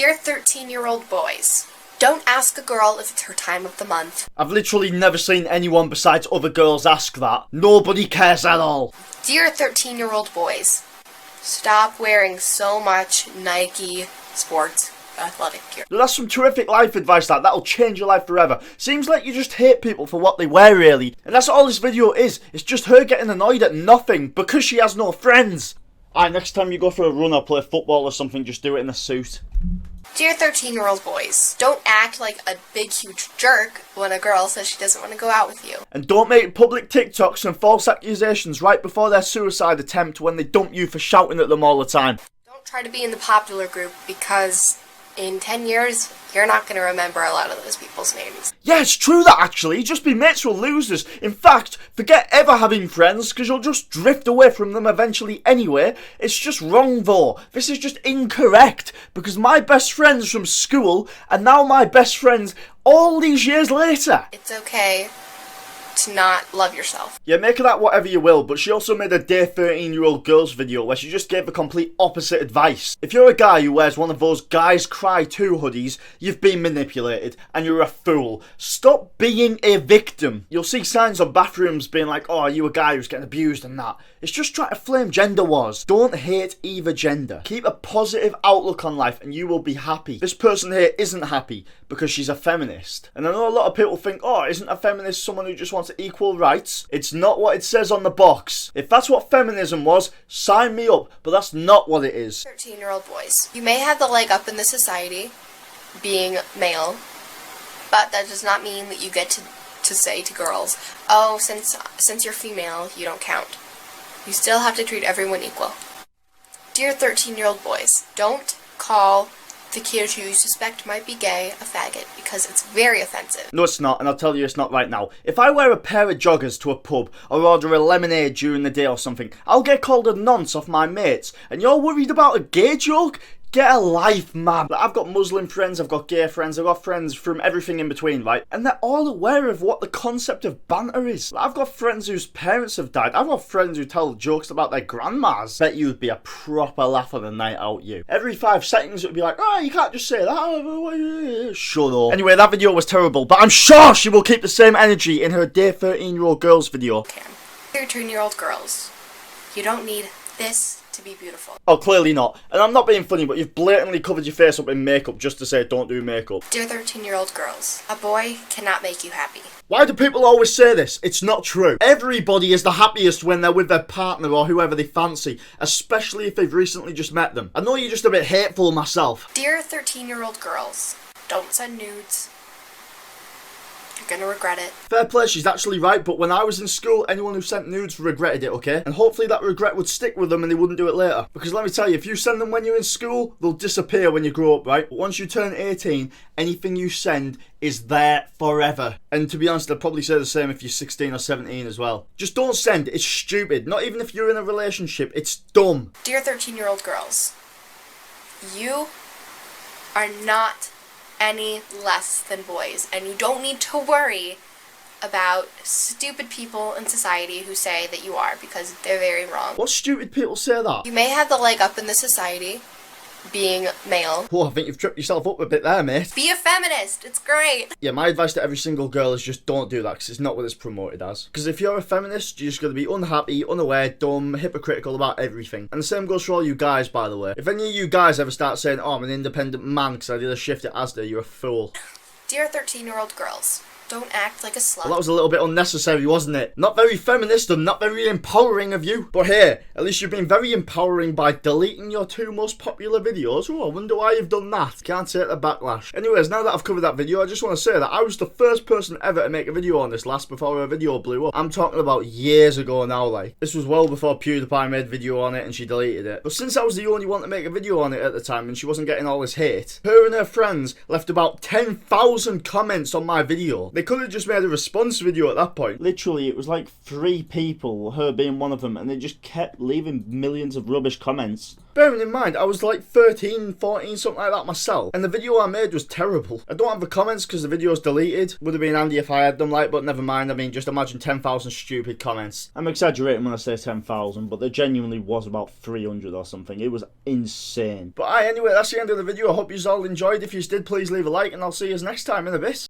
Dear 13-year-old boys, don't ask a girl if it's her time of the month. I've literally never seen anyone besides other girls ask that. Nobody cares at all. Dear 13-year-old boys, stop wearing so much Nike sports athletic gear. That's some terrific life advice, that'll change your life forever. Seems like you just hate people for what they wear, really. And that's all this video is. It's just her getting annoyed at nothing because she has no friends. Alright, next time you go for a run or play football or something, just do it in a suit. Dear 13-year-old boys, don't act like a big huge jerk when a girl says she doesn't want to go out with you. And don't make public TikToks and false accusations right before their suicide attempt when they dump you for shouting at them all the time. Don't try to be in the popular group because in 10 years, you're not going to remember a lot of those people's names. Yeah, it's true that actually. Just be mates with losers. In fact, forget ever having friends because you'll just drift away from them eventually anyway. It's just wrong though. This is just incorrect because my best friends from school are now my best friends all these years later. It's okay to not love yourself. Yeah, make of that whatever you will, but she also made a Dear 13-year-old girls video where she just gave the complete opposite advice. If you're a guy who wears one of those Guys Cry Too hoodies, you've been manipulated and you're a fool. Stop being a victim. You'll see signs on bathrooms being like, oh, are you a guy who's getting abused and that. It's just trying to flame gender wars. Don't hate either gender. Keep a positive outlook on life and you will be happy. This person here isn't happy because she's a feminist. And I know a lot of people think, oh, isn't a feminist someone who just wants equal rights? It's not what it says on the box. If that's what feminism was, sign me up, but that's not what it is. 13-year-old boys, you may have the leg up in the society, being male, but that does not mean that you get to say to girls, oh, since you're female, you don't count. You still have to treat everyone equal. Dear 13-year-old boys, don't call the kid who you suspect might be gay a faggot because it's very offensive. No, it's not, and I'll tell you it's not right now. If I wear a pair of joggers to a pub or order a lemonade during the day or something, I'll get called a nonce off my mates. And you're worried about a gay joke? Get a life, man. Like, I've got Muslim friends, I've got gay friends, I've got friends from everything in between, right? And they're all aware of what the concept of banter is. Like, I've got friends whose parents have died. I've got friends who tell jokes about their grandmas. Bet you would be a proper laugh on a night out, you. Every 5 seconds it would be like, oh, you can't just say that. Shut up. Anyway, that video was terrible, but I'm sure she will keep the same energy in her Dear 13-year-old girls video. Dear 13-year-old girls, you don't need this to be beautiful. Oh, clearly not. And I'm not being funny, but you've blatantly covered your face up in makeup just to say don't do makeup. Dear 13-year-old girls, a boy cannot make you happy. Why do people always say this? It's not true. Everybody is the happiest when they're with their partner or whoever they fancy, especially if they've recently just met them. I know you're just a bit hateful myself. Dear 13-year-old girls, don't send nudes. You're gonna regret it. Fair play, she's actually right, but when I was in school, anyone who sent nudes regretted it, okay? And hopefully that regret would stick with them and they wouldn't do it later. Because let me tell you, if you send them when you're in school, they'll disappear when you grow up, right? But once you turn 18, anything you send is there forever. And to be honest, I'd probably say the same if you're 16 or 17 as well. Just don't send, it's stupid. Not even if you're in a relationship, it's dumb. Dear 13-year-old girls, you are not any less than boys, and you don't need to worry about stupid people in society who say that you are, because they're very wrong. What stupid people say that? You may have the leg up in the society, being male. Oh, I think you've tripped yourself up a bit there, mate. Be a feminist, it's great. Yeah, my advice to every single girl is just don't do that because it's not what it's promoted as. Because if you're a feminist, you're just going to be unhappy, unaware, dumb, hypocritical about everything. And the same goes for all you guys, by the way. If any of you guys ever start saying, oh, I'm an independent man because I did a shift at Asda, you're a fool. Dear 13-year-old girls, don't act like a slut. Well, that was a little bit unnecessary, wasn't it? Not very feminist and not very empowering of you. But here, at least you've been very empowering by deleting your 2 most popular videos. Oh, I wonder why you've done that. Can't take the backlash. Anyways, now that I've covered that video, I just want to say that I was the first person ever to make a video on this last before her video blew up. I'm talking about years ago now, like. This was well before Pewdiepie made a video on it and she deleted it. But since I was the only one to make a video on it at the time and she wasn't getting all this hate, her and her friends left about 10,000 comments on my video. They They could have just made a response video at that point. Literally, it was like 3 people, her being one of them, and they just kept leaving millions of rubbish comments. Bearing in mind, I was like 13, 14, something like that myself, and the video I made was terrible. I don't have the comments because the video's deleted. Would have been handy if I had them, like, but never mind. I mean, just imagine 10,000 stupid comments. I'm exaggerating when I say 10,000, but there genuinely was about 300 or something. It was insane. But anyway, that's the end of the video. I hope you all enjoyed. If you did, please leave a like, and I'll see you next time in a bit.